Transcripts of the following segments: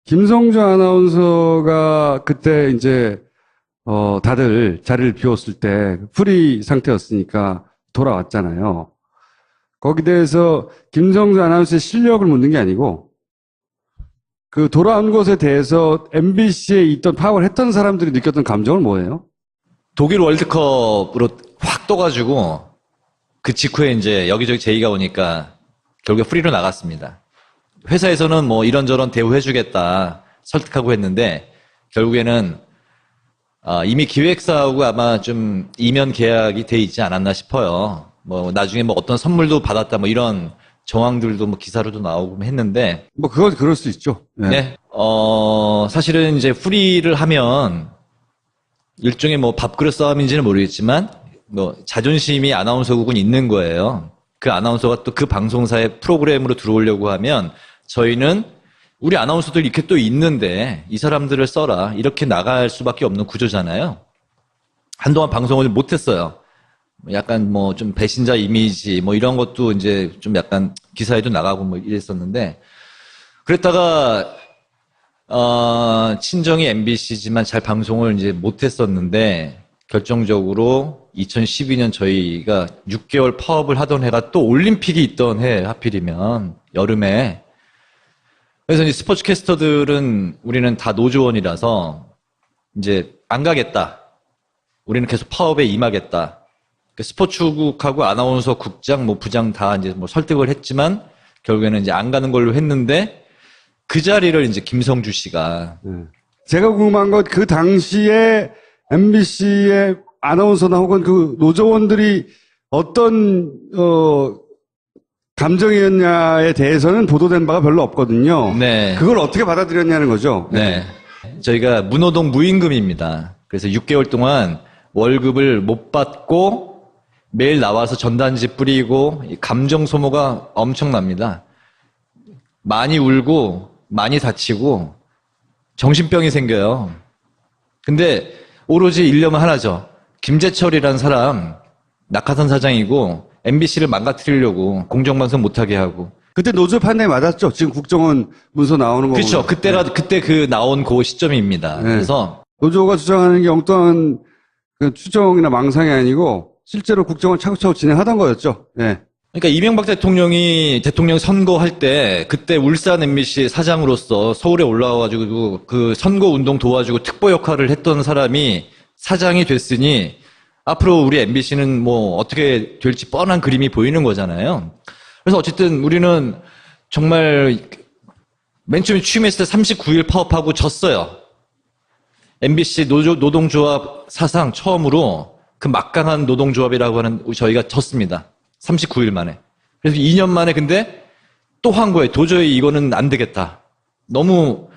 김성주 아나운서가 그때 이제 다들 자리를 비웠을 때 프리 상태였으니까 돌아왔잖아요. 거기에 대해서 김성주 아나운서의 실력을 묻는 게 아니고 그 돌아온 것에 대해서 MBC에 있던 파악을 했던 사람들이 느꼈던 감정은 뭐예요? 독일 월드컵으로 확 떠가지고 그 직후에 이제 여기저기 제의가 오니까 결국에 프리로 나갔습니다. 회사에서는 뭐 이런저런 대우해주겠다 설득하고 했는데 결국에는 이미 기획사하고 아마 좀 이면 계약이 돼 있지 않았나 싶어요. 뭐 나중에 뭐 어떤 선물도 받았다 뭐 이런 정황들도 뭐 기사로도 나오고 했는데 뭐 그건 그럴 수 있죠. 네. 네. 사실은 이제 프리를 하면 일종의 뭐 밥그릇 싸움인지는 모르겠지만 뭐 자존심이 아나운서국은 있는 거예요. 그 아나운서가 또 그 방송사의 프로그램으로 들어오려고 하면 저희는 우리 아나운서들 이렇게 또 있는데 이 사람들을 써라 이렇게 나갈 수밖에 없는 구조잖아요. 한동안 방송을 못했어요. 약간 뭐 좀 배신자 이미지 뭐 이런 것도 이제 좀 약간 기사에도 나가고 뭐 이랬었는데 그랬다가 친정이 MBC지만 잘 방송을 이제 못했었는데 결정적으로 2012년 저희가 6개월 파업을 하던 해가 또 올림픽이 있던 해 하필이면 여름에 그래서 이제 스포츠 캐스터들은 우리는 다 노조원이라서 이제 안 가겠다. 우리는 계속 파업에 임하겠다. 스포츠국하고 아나운서 국장, 뭐 부장 다 이제 뭐 설득을 했지만 결국에는 이제 안 가는 걸로 했는데 그 자리를 이제 김성주 씨가 제가 궁금한 건 그 당시에 MBC의 아나운서나 혹은 그 노조원들이 어떤 감정이었냐에 대해서는 보도된 바가 별로 없거든요. 네. 그걸 어떻게 받아들였냐는 거죠. 네. 저희가 무노동 무임금입니다. 그래서 6개월 동안 월급을 못 받고 매일 나와서 전단지 뿌리고 감정 소모가 엄청납니다. 많이 울고 많이 다치고 정신병이 생겨요. 근데 오로지 일념은 하나죠. 김재철이라는 사람 낙하산 사장이고 MBC를 망가뜨리려고 공정방송 못하게 하고. 그때 노조 판단이 맞았죠. 지금 국정원 문서 나오는 거. 그렇죠. 그때 그 나온 그 시점입니다. 네. 그래서 노조가 주장하는 게 엉뚱한 그 추정이나 망상이 아니고 실제로 국정원 차곡차곡 진행하던 거였죠. 네. 그러니까 이명박 대통령이 대통령 선거할 때 그때 울산 MBC 사장으로서 서울에 올라와가지고 그 선거 운동 도와주고 특보 역할을 했던 사람이 사장이 됐으니 앞으로 우리 MBC는 뭐 어떻게 될지 뻔한 그림이 보이는 거잖아요. 그래서 어쨌든 우리는 정말 맨 처음에 취임했을 때 39일 파업하고 졌어요. MBC 노동조합 사상 처음으로 그 막강한 노동조합이라고 하는 저희가 졌습니다. 39일 만에. 그래서 2년 만에 근데 또 한 거예요. 도저히 이거는 안 되겠다. 너무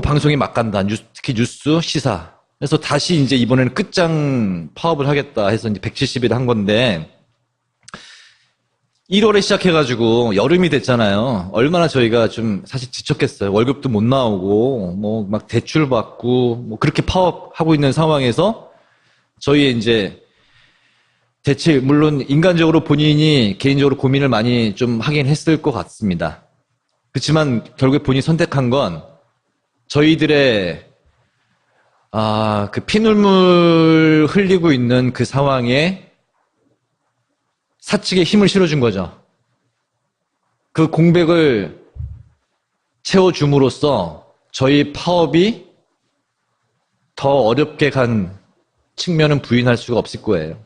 방송이 막 간다. 특히 뉴스, 시사. 그래서 다시 이제 이번에는 끝장 파업을 하겠다 해서 이제 170일 한 건데 1월에 시작해가지고 여름이 됐잖아요. 얼마나 저희가 좀 사실 지쳤겠어요. 월급도 못 나오고 뭐 막 대출 받고 뭐 그렇게 파업하고 있는 상황에서 저희 이제 대체 물론 인간적으로 본인이 개인적으로 고민을 많이 좀 하긴 했을 것 같습니다. 그렇지만 결국에 본인이 선택한 건 저희들의 그 피눈물 흘리고 있는 그 상황에 사측에 힘을 실어준 거죠. 그 공백을 채워줌으로써 저희 파업이 더 어렵게 간 측면은 부인할 수가 없을 거예요.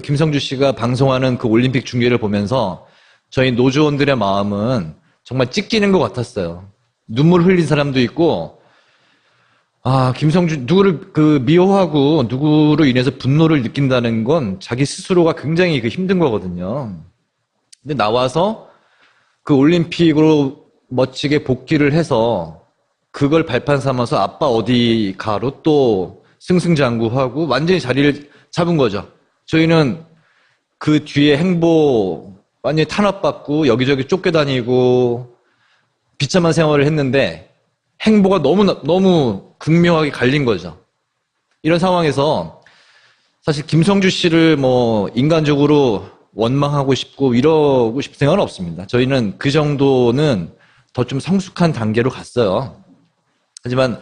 김성주 씨가 방송하는 그 올림픽 중계를 보면서 저희 노조원들의 마음은 정말 찢기는 것 같았어요. 눈물 흘린 사람도 있고, 김성주, 누구를 미워하고 누구로 인해서 분노를 느낀다는 건 자기 스스로가 굉장히 힘든 거거든요. 근데 나와서 그 올림픽으로 멋지게 복귀를 해서 그걸 발판 삼아서 아빠 어디 가로 또 승승장구하고 완전히 자리를 잡은 거죠. 저희는 그 뒤에 행보 완전히 탄압받고 여기저기 쫓겨다니고 비참한 생활을 했는데 행보가 너무 극명하게 갈린 거죠. 이런 상황에서 사실 김성주 씨를 뭐 인간적으로 원망하고 싶고 이러고 싶은 생각은 없습니다. 저희는 그 정도는 더 좀 성숙한 단계로 갔어요. 하지만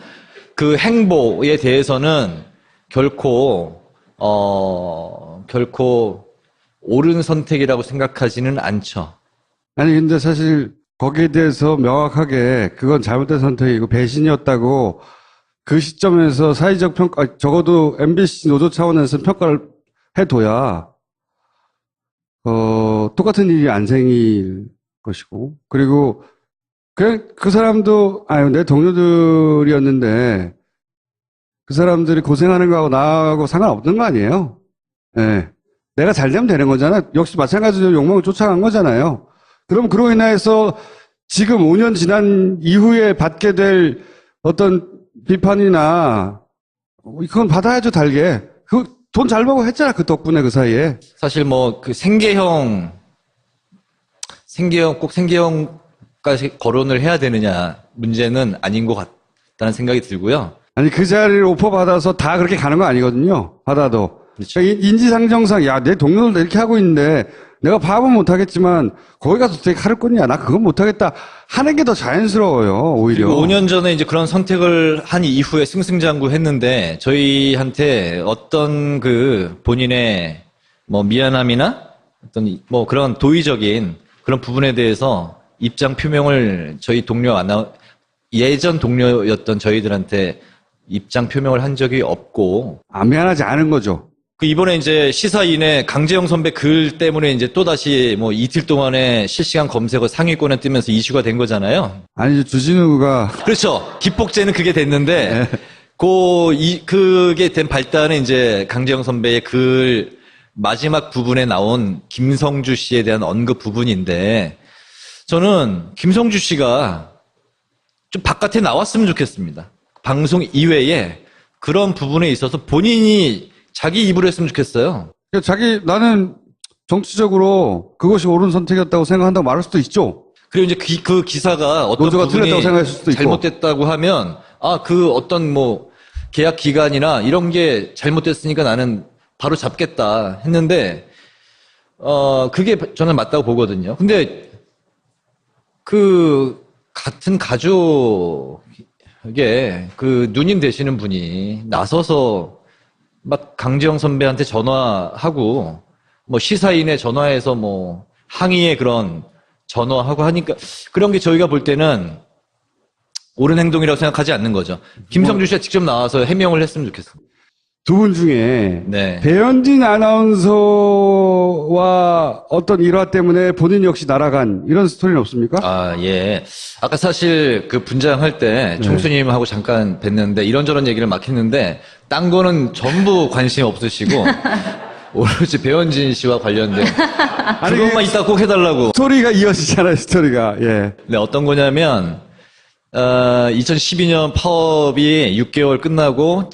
그 행보에 대해서는 결코 옳은 선택이라고 생각하지는 않죠. 아니, 근데 사실 거기에 대해서 명확하게 그건 잘못된 선택이고 배신이었다고 그 시점에서 사회적 평가, 적어도 MBC 노조 차원에서 평가를 해둬야, 똑같은 일이 안 생길 것이고, 그리고 그 사람도, 내 동료들이었는데, 그 사람들이 고생하는 거하고 나하고 상관없는 거 아니에요? 예. 내가 잘 되면 되는 거잖아. 역시 마찬가지로 욕망을 쫓아간 거잖아요. 그럼 그로 인해서 지금 5년 지난 이후에 받게 될 어떤 비판이나, 그건 받아야죠, 달게. 돈 잘 벌고 했잖아, 그 덕분에 그 사이에. 사실 뭐 그 꼭 생계형까지 거론을 해야 되느냐 문제는 아닌 것 같다는 생각이 들고요. 아니, 그 자리를 오퍼 받아서 다 그렇게 가는 거 아니거든요. 받아도. 그렇죠. 인지상정상, 야, 내 동료들도 이렇게 하고 있는데, 내가 파업은 못하겠지만, 거기 가서 되게 칼을 꽂냐, 나 그건 못하겠다. 하는 게 더 자연스러워요, 오히려. 5년 전에 이제 그런 선택을 한 이후에 승승장구했는데 저희한테 어떤 그 본인의 뭐 미안함이나 어떤 뭐 그런 도의적인 그런 부분에 대해서 입장 표명을 저희 예전 동료였던 저희들한테 입장 표명을 한 적이 없고. 안 미안하지 않은 거죠. 그 이번에 이제 시사인의 강재영 선배 글 때문에 이제 또다시 뭐 이틀 동안에 실시간 검색어 상위권에 뜨면서 이슈가 된 거잖아요. 아니, 주진우가. 그렇죠. 기폭제는 그게 됐는데, 네. 그게 된 발단은 이제 강재영 선배의 글 마지막 부분에 나온 김성주 씨에 대한 언급 부분인데, 저는 김성주 씨가 좀 바깥에 나왔으면 좋겠습니다. 방송 이외에 그런 부분에 있어서 본인이 자기 입으로 했으면 좋겠어요. 나는 정치적으로 그것이 옳은 선택이었다고 생각한다고 말할 수도 있죠. 그리고 이제 그 기사가 어떤 노조가 부분이 틀렸다고 생각할 수도 있고. 잘못됐다고 하면, 그 어떤 뭐 계약 기간이나 이런 게 잘못됐으니까 나는 바로 잡겠다 했는데, 그게 저는 맞다고 보거든요. 근데 그 같은 가족에 그 누님 되시는 분이 나서서 막 강재영 선배한테 전화하고 뭐 시사인에 전화해서 뭐 항의의 그런 전화하고 하니까 그런 게 저희가 볼 때는 옳은 행동이라고 생각하지 않는 거죠. 김성주 씨가 직접 나와서 해명을 했으면 좋겠어요. 두 분 중에 네. 배현진 아나운서와 어떤 일화 때문에 본인 역시 날아간 이런 스토리는 없습니까? 예. 아까 사실 그 분장할 때 총수님하고 잠깐 뵀는데 이런저런 얘기를 막 했는데 딴 거는 전부 관심이 없으시고 오로지 배현진 씨와 관련된 그것만 이따 꼭 해달라고. 스토리가 이어지잖아요, 스토리가. 예. 네, 어떤 거냐면 2012년 파업이 6개월 끝나고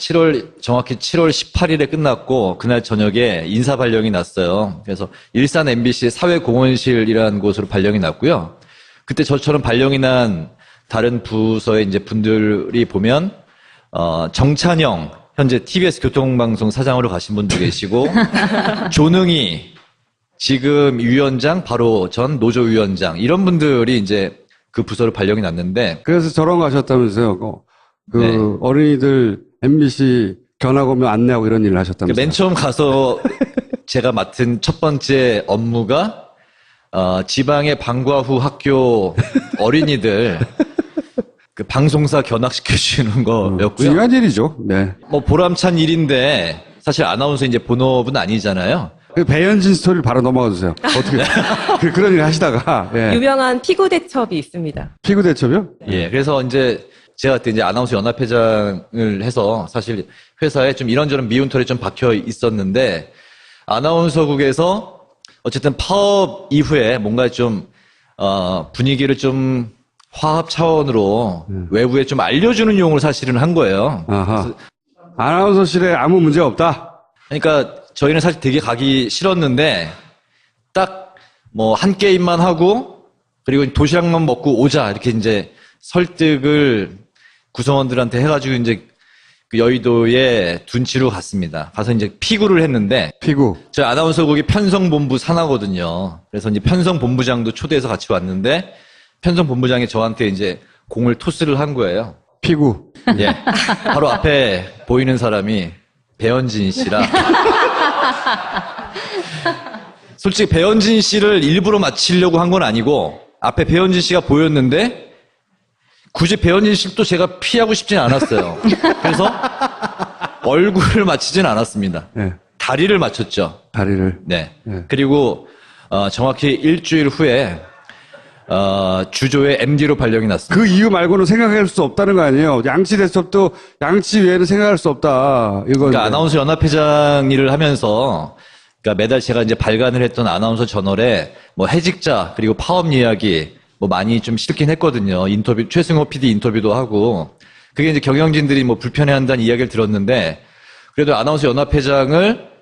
정확히 7월 18일에 끝났고 그날 저녁에 인사 발령이 났어요. 그래서 일산 MBC 사회공헌실이라는 곳으로 발령이 났고요. 그때 저처럼 발령이 난 다른 부서의 이제 분들이 보면 정찬영 현재 TBS 교통방송 사장으로 가신 분도 계시고 조능희 지금 위원장 바로 전 노조위원장 이런 분들이 이제 그 부서로 발령이 났는데. 그래서 저런 거 하셨다면서요. 네. 어린이들 MBC 견학 오면 안내하고 이런 일을 하셨다면서요. 맨 처음 가서 제가 맡은 첫 번째 업무가 지방의 방과 후 학교 어린이들 그 방송사 견학시켜주는 거였고요. 중요한 일이죠. 네. 뭐 보람찬 일인데 사실 아나운서 이제 본업은 아니잖아요. 그 배현진 스토리를 바로 넘어가 주세요. 어떻게 그런 일 하시다가 예. 유명한 피구 대첩이 있습니다. 피구 대첩이요? 예, 그래서 이제 제가 그때 이제 아나운서 연합회장을 해서 사실 회사에 좀 이런저런 미운 털이 좀 박혀 있었는데 아나운서국에서 어쨌든 파업 이후에 뭔가 좀 분위기를 좀 화합 차원으로 외부에 좀 알려주는 용으로 사실은 한 거예요. 아하. 아나운서실에 아무 문제 없다. 그러니까 저희는 사실 되게 가기 싫었는데 딱 뭐 한 게임만 하고 그리고 도시락만 먹고 오자 이렇게 이제 설득을 구성원들한테 해가지고 이제 그 여의도에 둔치로 갔습니다. 가서 이제 피구를 했는데 피구. 저희 아나운서국이 편성본부 산하거든요. 그래서 이제 편성본부장도 초대해서 같이 왔는데 편성 본부장이 저한테 이제 공을 토스를 한 거예요. 피구. 예. 바로 앞에 보이는 사람이 배현진 씨라. 솔직히 배현진 씨를 일부러 맞히려고 한 건 아니고 앞에 배현진 씨가 보였는데 굳이 배현진 씨도 제가 피하고 싶진 않았어요. 그래서 얼굴을 맞히진 않았습니다. 네. 다리를 맞췄죠. 다리를. 네. 네. 그리고 정확히 일주일 후에 주조의 MD로 발령이 났습니다. 그 이유 말고는 생각할 수 없다는 거 아니에요. 양치 대첩도 양치 외에는 생각할 수 없다. 이건. 그러니까 아나운서 연합회장 일을 하면서 그러니까 매달 제가 이제 발간을 했던 아나운서 저널에 뭐 해직자 그리고 파업 이야기 뭐 많이 좀 실긴 했거든요. 인터뷰 최승호 PD 인터뷰도 하고 그게 이제 경영진들이 뭐 불편해한다는 이야기를 들었는데 그래도 아나운서 연합회장을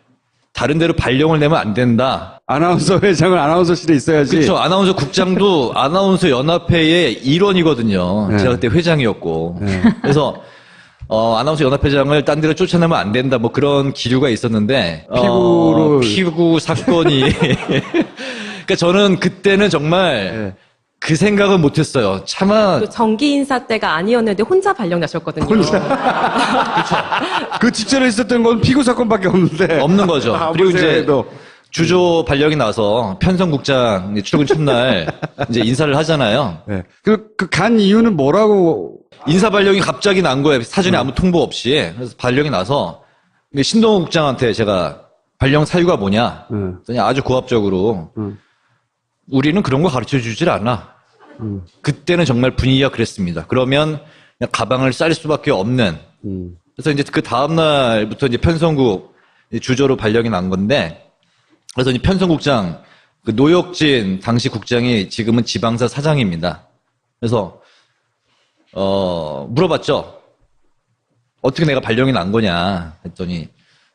다른 데로 발령을 내면 안 된다. 아나운서 회장은 아나운서실에 있어야지. 그렇죠. 아나운서 국장도 아나운서 연합회의 일원이거든요. 네. 제가 그때 회장이었고. 네. 그래서 아나운서 연합회장을 딴 데로 쫓아내면 안 된다. 뭐 그런 기류가 있었는데 피구 사건이 그러니까 저는 그때는 정말 네. 그 생각은 못했어요. 차마 또 정기 인사 때가 아니었는데 혼자 발령 나셨거든요. 그 직전에 있었던 건 피구 사건밖에 없는데. 없는 거죠. 그리고 이제 생각해도. 주조 발령이 나서 편성국장 출근 첫날 이제 인사를 하잖아요. 네. 그 간 이유는 뭐라고? 인사 발령이 갑자기 난 거예요. 사전에 아무 통보 없이. 그래서 발령이 나서 신동호 국장한테 제가 발령 사유가 뭐냐? 그랬더니 아주 고압적으로 우리는 그런 거 가르쳐 주질 않아. 그때는 정말 분위기가 그랬습니다. 그러면 그냥 가방을 쌀 수밖에 없는. 그래서 이제 그 다음 날부터 이제 편성국 주조로 발령이 난 건데 그래서 이제 편성국장 그 노혁진 당시 국장이 지금은 지방사 사장입니다. 그래서 물어봤죠. 어떻게 내가 발령이 난 거냐 했더니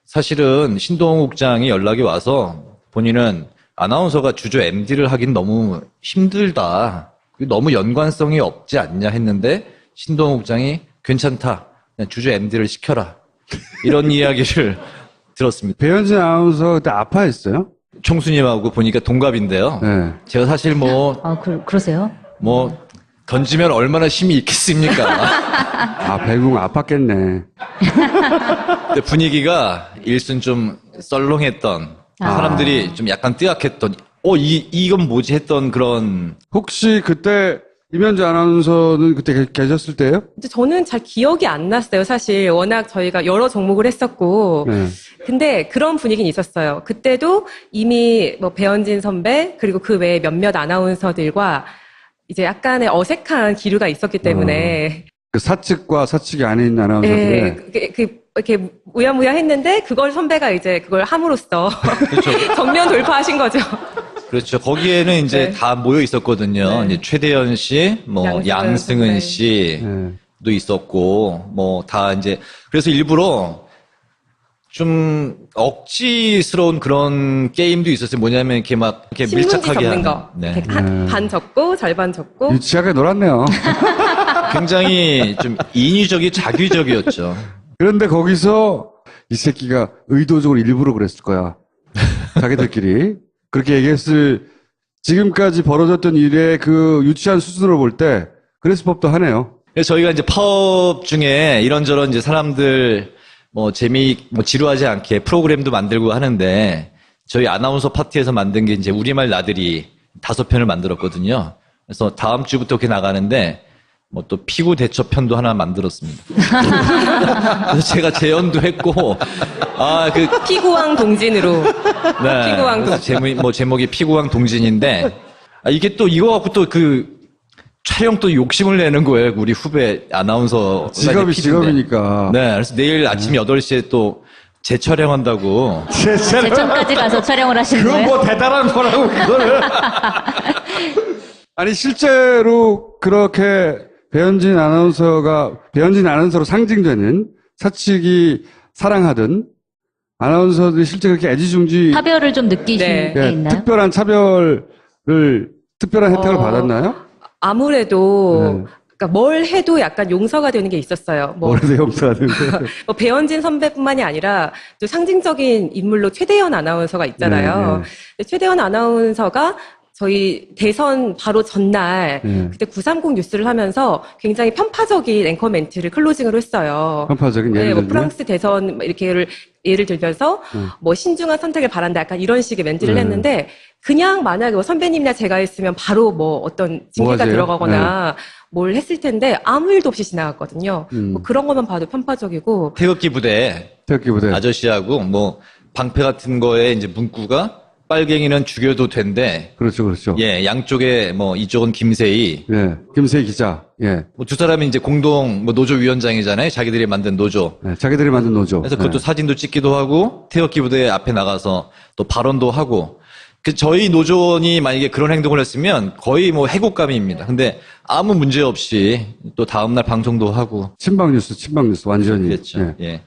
사실은 신동호 국장이 연락이 와서 본인은 아나운서가 주조 MD를 하긴 너무 힘들다. 너무 연관성이 없지 않냐 했는데 신동호 국장이 괜찮다. 그냥 주조 MD를 시켜라. 이런 이야기를 들었습니다. 배현진 아나운서 그때 아파했어요? 총수님하고 보니까 동갑인데요. 네. 제가 사실 그러세요? 던지면 얼마나 힘이 있겠습니까? 배궁 아팠겠네. 근데 분위기가 일순 좀 썰렁했던, 사람들이 좀 약간 뜨악했던, 이건 뭐지 했던 그런. 혹시 그때 임현주 아나운서는 그때 계셨을 때예요? 근데 저는 잘 기억이 안 났어요. 사실 워낙 저희가 여러 종목을 했었고. 네. 근데 그런 분위기는 있었어요. 그때도 이미 뭐 배현진 선배 그리고 그 외에 몇몇 아나운서들과 이제 약간의 어색한 기류가 있었기 때문에 그 사측과 사측이 아닌 아나운서들의 이렇게 우야무야 했는데 그걸 선배가 이제 그걸 함으로써 그렇죠. 정면 돌파하신 거죠. 그렇죠. 거기에는 이제 네. 다 모여 있었거든요. 네. 이제 최대현 씨, 양승은 네. 씨도 있었고, 다 이제, 그래서 일부러 좀 억지스러운 그런 게임도 있었어요. 뭐냐면 이렇게 막, 이렇게 신문지 밀착하게 접는 하는. 거. 네. 이렇게 반 접고 절반 접고. 유치하게 놀았네요. 굉장히 좀 인위적이 자규적이었죠. 그런데 거기서 이 새끼가 의도적으로 일부러 그랬을 거야. 자기들끼리. 그렇게 얘기했을 지금까지 벌어졌던 일의 그 유치한 수준으로 볼 때 그랬을 법도 하네요. 그래서 저희가 이제 파업 중에 이런저런 이제 사람들 지루하지 않게 프로그램도 만들고 하는데 저희 아나운서 파티에서 만든 게 이제 우리말 나들이 5편을 만들었거든요. 그래서 다음 주부터 그게 나가는데 또 피구 대처 편도 하나 만들었습니다. 그래서 제가 재연도 했고 피구왕 동진으로. 네. 피구왕 그래서 제목이 피구왕 동진인데 이게 또 이거 갖고 또 그 촬영 또 욕심을 내는 거예요. 우리 후배 아나운서 직업이니까. 네. 그래서 내일 아침 8시에 또 재촬영한다고. 제천까지 가서 촬영을 하시는 그건 거예요? 뭐 대단한 거라고 그거를. 아니 실제로 그렇게 배현진 아나운서로 상징되는 사측이 사랑하던 아나운서들이 실제 그렇게 애지중지 차별을 좀 느끼신 네. 게 있나요? 특별한 특별한 혜택을 받았나요? 아무래도 그러니까 뭘 해도 약간 용서가 되는 게 있었어요. 뭐라도 용서가 되는데. 배현진 선배뿐만이 아니라 또 상징적인 인물로 최대현 아나운서가 있잖아요. 네, 네. 근데 최대현 아나운서가 저희 대선 바로 전날 예. 그때 930 뉴스를 하면서 굉장히 편파적인 앵커 멘트를 클로징으로 했어요. 편파적인 네, 예를 뭐 들면 프랑스 대선 이렇게 예를 들면서 뭐 신중한 선택을 바란다 약간 이런 식의 멘트를 네. 했는데 그냥 만약에 뭐 선배님이나 제가 했으면 바로 뭐 어떤 징계가 뭐가지요? 들어가거나 뭘 했을 텐데 아무 일도 없이 지나갔거든요. 뭐 그런 것만 봐도 편파적이고 태극기 부대 태극기부대. 아저씨하고 뭐 방패 같은 거에 이제 문구가 빨갱이는 죽여도 된대. 그렇죠, 그렇죠. 예, 양쪽에 뭐 이쪽은 김세희. 예. 김세희 기자. 예. 뭐 두 사람이 이제 공동 뭐 노조 위원장이잖아요. 자기들이 만든 노조. 예. 자기들이 만든 노조. 그래서 그것도 예. 사진도 찍기도 하고 태극기 부대 앞에 나가서 또 발언도 하고. 그 저희 노조원이 만약에 그런 행동을 했으면 거의 뭐 해고감입니다. 근데 아무 문제 없이 또 다음날 방송도 하고 친박 뉴스 완전히. 그랬죠. 예. 예.